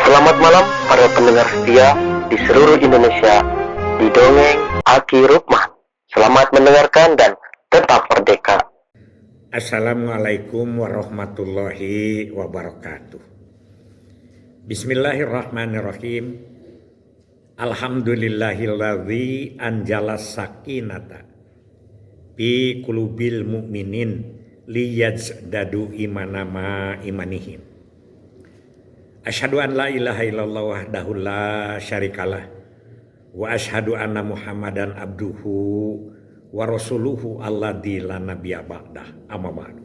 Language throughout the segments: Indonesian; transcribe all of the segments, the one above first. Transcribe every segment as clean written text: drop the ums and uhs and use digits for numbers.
Selamat malam para pendengar setia di seluruh Indonesia di Dongeng Aki Rukman. Selamat mendengarkan dan tetap merdeka. Assalamualaikum warahmatullahi wabarakatuh. Bismillahirrahmanirrahim. Alhamdulillahilladzi anjalas sakinata fi qulubil mu'minin liyazdadu imanama imanihim. Asyhadu an la ilaha illallah wahdahu la syarikalah wa asyhadu anna Muhammadan abduhu wa rasuluhu alladzi la nabiyya ba'dah. Amma ba'du.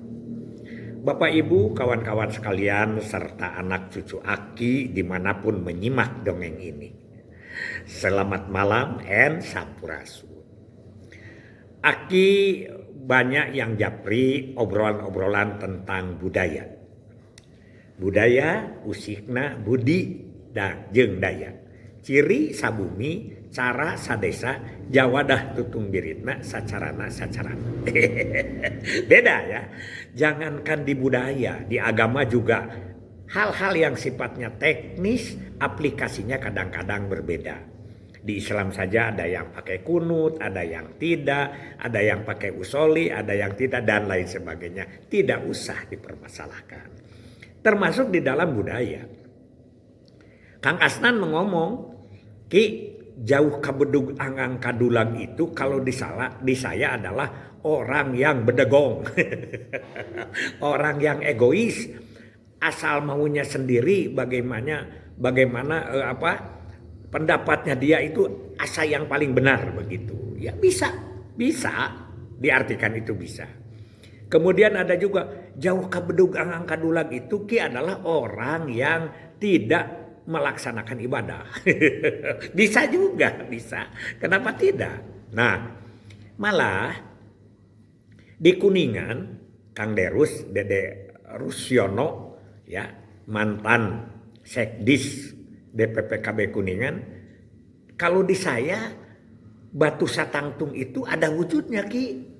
Bapak Ibu, kawan-kawan sekalian serta anak cucu Aki dimanapun menyimak dongeng ini, selamat malam and sampurasun. Aki banyak yang japri obrolan-obrolan tentang budaya. Budaya usikna budi dan jeung daya. Ciri sabumi, cara sadesa, jawadah tutung biritna, sacarana. Beda ya. Jangankan di budaya, di agama juga hal-hal yang sifatnya teknis, aplikasinya kadang-kadang berbeda. Di Islam saja ada yang pakai kunut, ada yang tidak, ada yang pakai usoli, ada yang tidak, dan lain sebagainya. Tidak usah dipermasalahkan. Termasuk di dalam budaya. Kang Asnan mengomong, Ki, jauh kabedug anggang kadulang itu kalau di saya adalah orang yang bedegong. Orang yang egois, asal maunya sendiri, bagaimana pendapatnya dia itu asa yang paling benar begitu. Ya bisa diartikan itu bisa. Kemudian ada juga jauh kabedug anggang kadulang itu Ki adalah orang yang tidak melaksanakan ibadah. Bisa juga, bisa. Kenapa tidak? Nah, malah di Kuningan, Kang Derus, Dede Rusyono, ya, mantan Sekdis DPPKB Kuningan, kalau di saya batu satangtung itu ada wujudnya Ki.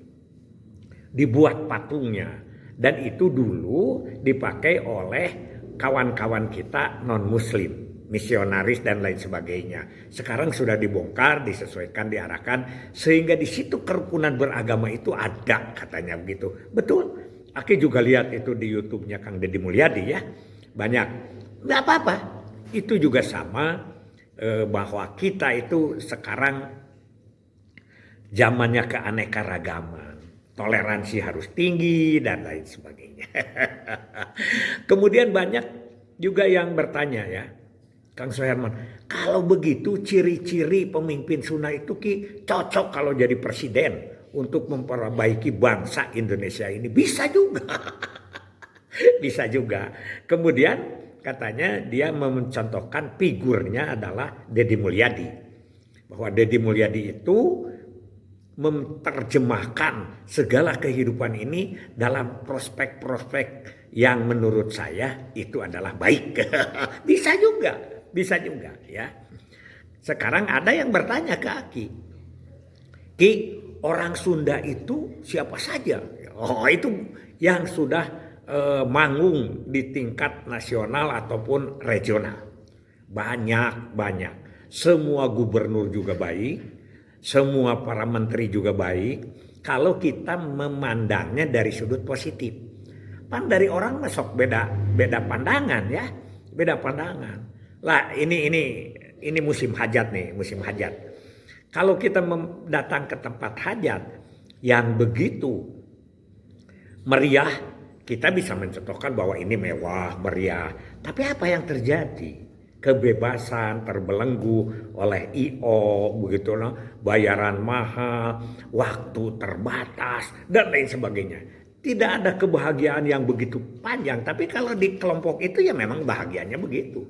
Dibuat patungnya. Dan itu dulu dipakai oleh kawan-kawan kita non-muslim, misionaris dan lain sebagainya. Sekarang sudah dibongkar, disesuaikan, diarahkan, sehingga di situ kerukunan beragama itu ada, katanya begitu. Betul. Aki juga lihat itu di YouTube-nya Kang Deddy Mulyadi ya. Banyak. Nggak apa-apa. Itu juga sama bahwa kita itu sekarang zamannya keanekaragaman. Toleransi harus tinggi dan lain sebagainya. Kemudian banyak juga yang bertanya ya, Kang Soherman, kalau begitu ciri-ciri pemimpin sunnah itu Ki cocok kalau jadi presiden untuk memperbaiki bangsa Indonesia ini. Bisa juga. Bisa juga. Kemudian katanya dia mencontohkan figurnya adalah Deddy Mulyadi. Bahwa Deddy Mulyadi itu menerjemahkan segala kehidupan ini dalam prospek-prospek yang menurut saya itu adalah baik. Bisa juga ya. Sekarang ada yang bertanya ke Aki, Ki, orang Sunda itu siapa saja? Oh, itu yang sudah manggung di tingkat nasional ataupun regional. Banyak. Semua gubernur juga baik. Semua para menteri juga baik kalau kita memandangnya dari sudut positif. Pan dari orang masuk beda pandangan ya, beda pandangan. Lah ini musim hajat nih, musim hajat. Kalau kita datang ke tempat hajat yang begitu meriah, kita bisa mencontohkan bahwa ini mewah, meriah. Tapi apa yang terjadi? Kebebasan terbelenggu oleh IO begitu loh, bayaran mahal, waktu terbatas dan lain sebagainya. Tidak ada kebahagiaan yang begitu panjang, tapi kalau di kelompok itu ya memang bahagianya begitu.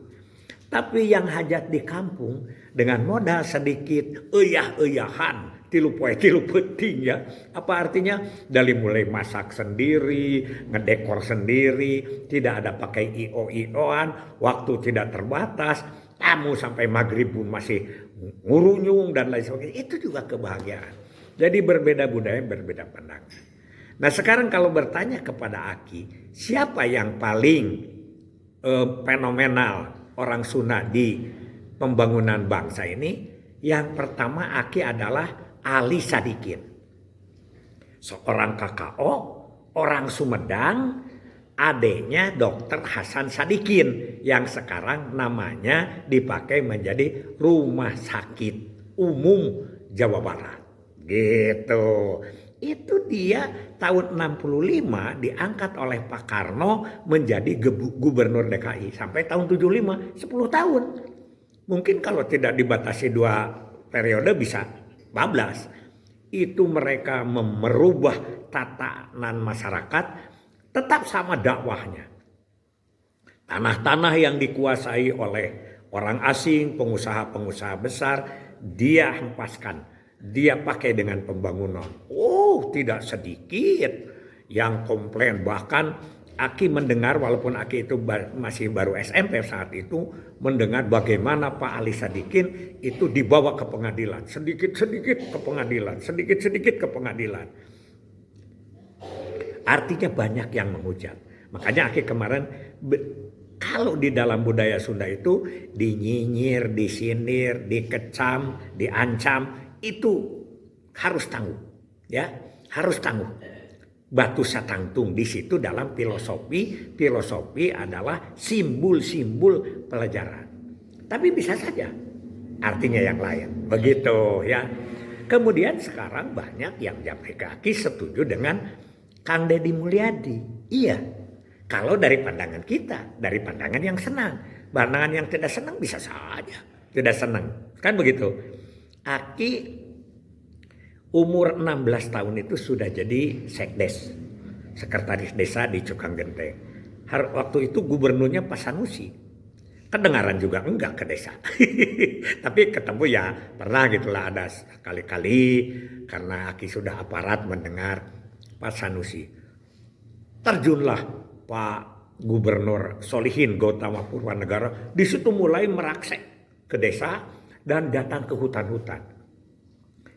Tapi yang hajat di kampung dengan modal sedikit, euyah-euyahan, tilu poe tilu penting ya. Apa artinya? Dari mulai masak sendiri, ngedekor sendiri, tidak ada pakai IO-IOan, waktu tidak terbatas, tamu sampai maghrib pun masih ngurunyung dan lain sebagainya. Itu juga kebahagiaan. Jadi berbeda budaya, berbeda pandangan. Nah sekarang kalau bertanya kepada Aki, siapa yang paling fenomenal orang Sunda di pembangunan bangsa ini, yang pertama Aki adalah Ali Sadikin. Seorang KKO, orang Sumedang, adiknya Dr. Hasan Sadikin yang sekarang namanya dipakai menjadi Rumah Sakit Umum Jawa Barat. Gitu. Itu dia tahun 65 diangkat oleh Pak Karno menjadi gubernur DKI sampai tahun 75, 10 tahun. Mungkin kalau tidak dibatasi 2 periode bisa 14. Itu mereka merubah tatanan masyarakat, tetap sama dakwahnya. Tanah-tanah yang dikuasai oleh orang asing, pengusaha-pengusaha besar, dia hempaskan. Dia pakai dengan pembangunan. Oh, tidak sedikit yang komplain. Bahkan Aki mendengar, walaupun Aki itu masih baru SMP saat itu, mendengar bagaimana Pak Ali Sadikin itu dibawa ke pengadilan. Sedikit-sedikit ke pengadilan, sedikit-sedikit ke pengadilan. Artinya banyak yang menghujat. Makanya Aki kemarin, kalau di dalam budaya Sunda itu dinyinyir, disindir, dikecam, diancam, itu harus tangguh, ya, harus tangguh. Batu satangtung di situ dalam filosofi adalah simbol-simbol pelajaran. Tapi bisa saja artinya yang lain, begitu ya. Kemudian sekarang banyak yang jamai kaki setuju dengan Kang Deddy Mulyadi. Iya, kalau dari pandangan kita, dari pandangan yang senang, pandangan yang tidak senang bisa saja tidak senang, kan begitu. Aki umur 16 tahun itu sudah jadi sekdes, sekretaris desa di Cukang Genteng. Waktu itu gubernurnya Pak Sanusi. Kedengaran juga enggak ke desa. Tapi ketemu ya pernah gitulah, ada kali-kali karena Aki sudah aparat mendengar Pak Sanusi. Terjunlah Pak Gubernur Solihin Gautama Purwanegara. Di situ mulai meraksek ke desa dan datang ke hutan-hutan.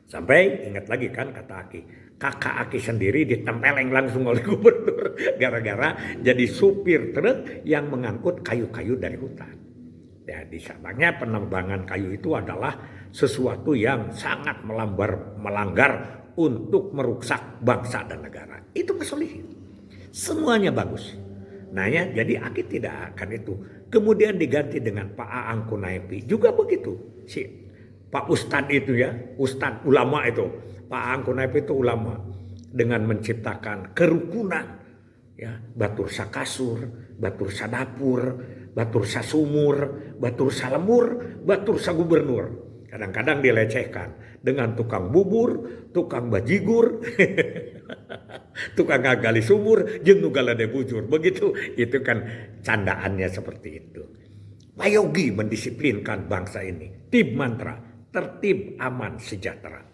Sampai ingat lagi kan kata Aki, kakak Aki sendiri ditempeleng langsung oleh gubernur gara-gara jadi supir truk yang mengangkut kayu-kayu dari hutan. Ya, di Sabangnya penebangan kayu itu adalah sesuatu yang sangat melanggar untuk merusak bangsa dan negara. Itu kesolihin. Semuanya bagus. Nah ya, jadi Aki tidak akan itu. Kemudian diganti dengan Pak Aang Kunaipi. Juga begitu. Si Pak Ustadz itu ya, Ustadz ulama itu. Pak Aang Kunaipi itu ulama. Dengan menciptakan kerukunan. Ya, batur sakasur, batur sadapur, batur sasumur, batur salemur, batur sagubernur. Kadang-kadang dilecehkan dengan tukang bubur, tukang bajigur, tukang gagali sumur, jeung nu galade bujur. Begitu, itu kan candaannya seperti itu. Pak Yogi mendisiplinkan bangsa ini. Tib mantra, tertib, aman, sejahtera.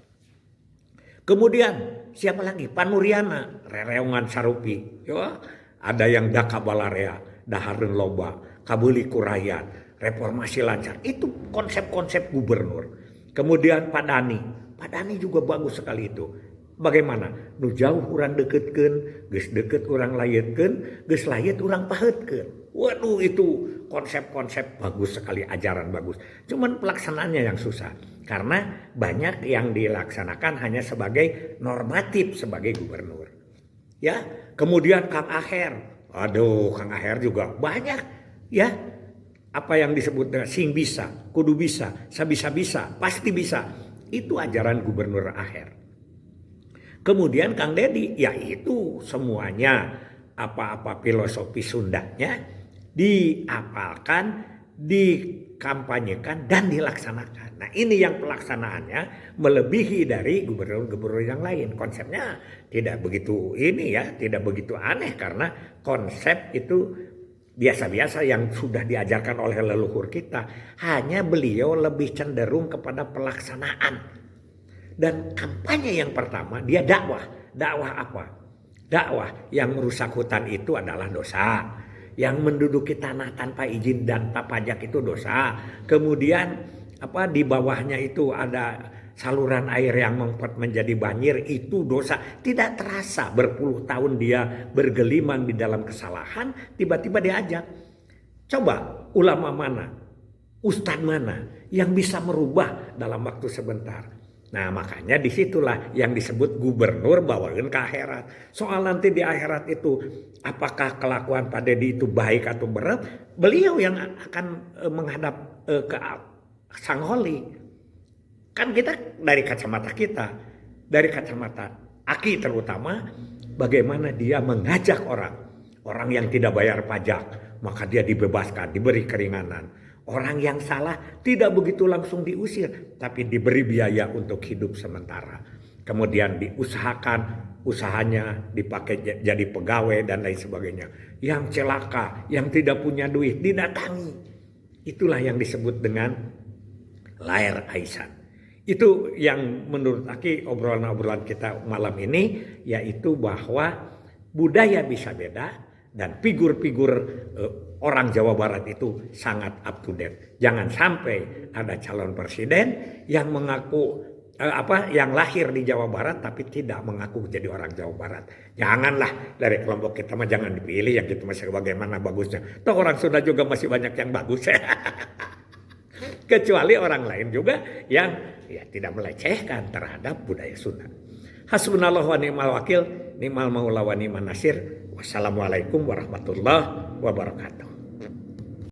Kemudian siapa lagi? Panuriana, rereongan sarupi. Ya, ada yang daka balarea, dahareun loba, kabuli kurayan, reformasi lancar. Itu konsep-konsep gubernur. Kemudian Pak Dhani juga bagus sekali itu. Bagaimana? Nu jauh urang deketkeun, geus deket urang layetkeun, geus layet urang pahetkeun. Waduh, itu konsep-konsep bagus sekali, ajaran bagus. Cuman pelaksanaannya yang susah. Karena banyak yang dilaksanakan hanya sebagai normatif sebagai gubernur. Ya, kemudian Kang Aher. Aduh, Kang Aher juga banyak ya. Apa yang disebut dengan sing bisa, kudu bisa, sabisa-bisa, pasti bisa. Itu ajaran Gubernur Aher. Kemudian Kang Deddy, ya itu semuanya apa-apa filosofi Sundanya diapalkan, dikampanyekan dan dilaksanakan. Nah, ini yang pelaksanaannya melebihi dari gubernur-gubernur yang lain. Konsepnya tidak begitu ini ya, tidak begitu aneh karena konsep itu biasa-biasa yang sudah diajarkan oleh leluhur kita. Hanya beliau lebih cenderung kepada pelaksanaan. Dan kampanye yang pertama dia dakwah. Dakwah apa? Dakwah yang merusak hutan itu adalah dosa. Yang menduduki tanah tanpa izin dan tanpa pajak itu dosa. Kemudian di bawahnya itu ada saluran air yang menjadi banjir, itu dosa. Tidak terasa berpuluh tahun dia bergelimang di dalam kesalahan, tiba-tiba diajak. Coba ulama mana, ustadz mana yang bisa merubah dalam waktu sebentar. Nah makanya disitulah yang disebut gubernur bawain ke akhirat. Soal nanti di akhirat itu apakah kelakuan Pak Dedi itu baik atau berat, beliau yang akan menghadap ke Sang Holi. Kan kita dari kacamata kita, dari kacamata Aki terutama, bagaimana dia mengajak orang yang tidak bayar pajak, maka dia dibebaskan, diberi keringanan. Orang yang salah tidak begitu langsung diusir, tapi diberi biaya untuk hidup sementara. Kemudian diusahakan usahanya dipakai jadi pegawai dan lain sebagainya. Yang celaka, yang tidak punya duit didatangi. Itulah yang disebut dengan lahir Aisan. Itu yang menurut Aki obrolan-obrolan kita malam ini, yaitu bahwa budaya bisa beda dan figur-figur orang Jawa Barat itu sangat up to date. Jangan sampai ada calon presiden yang mengaku yang lahir di Jawa Barat tapi tidak mengaku jadi orang Jawa Barat. Janganlah dari kelompok kita mah jangan dipilih, yang kita masih bagaimana bagusnya. Toh orang Sunda juga masih banyak yang bagus. Kecuali orang lain juga yang tidak melecehkan terhadap budaya Sunda. Hasbunallahu wa ni'mal wakil, ni'mal maula wa ni'man nasir. Wassalamualaikum warahmatullahi wabarakatuh.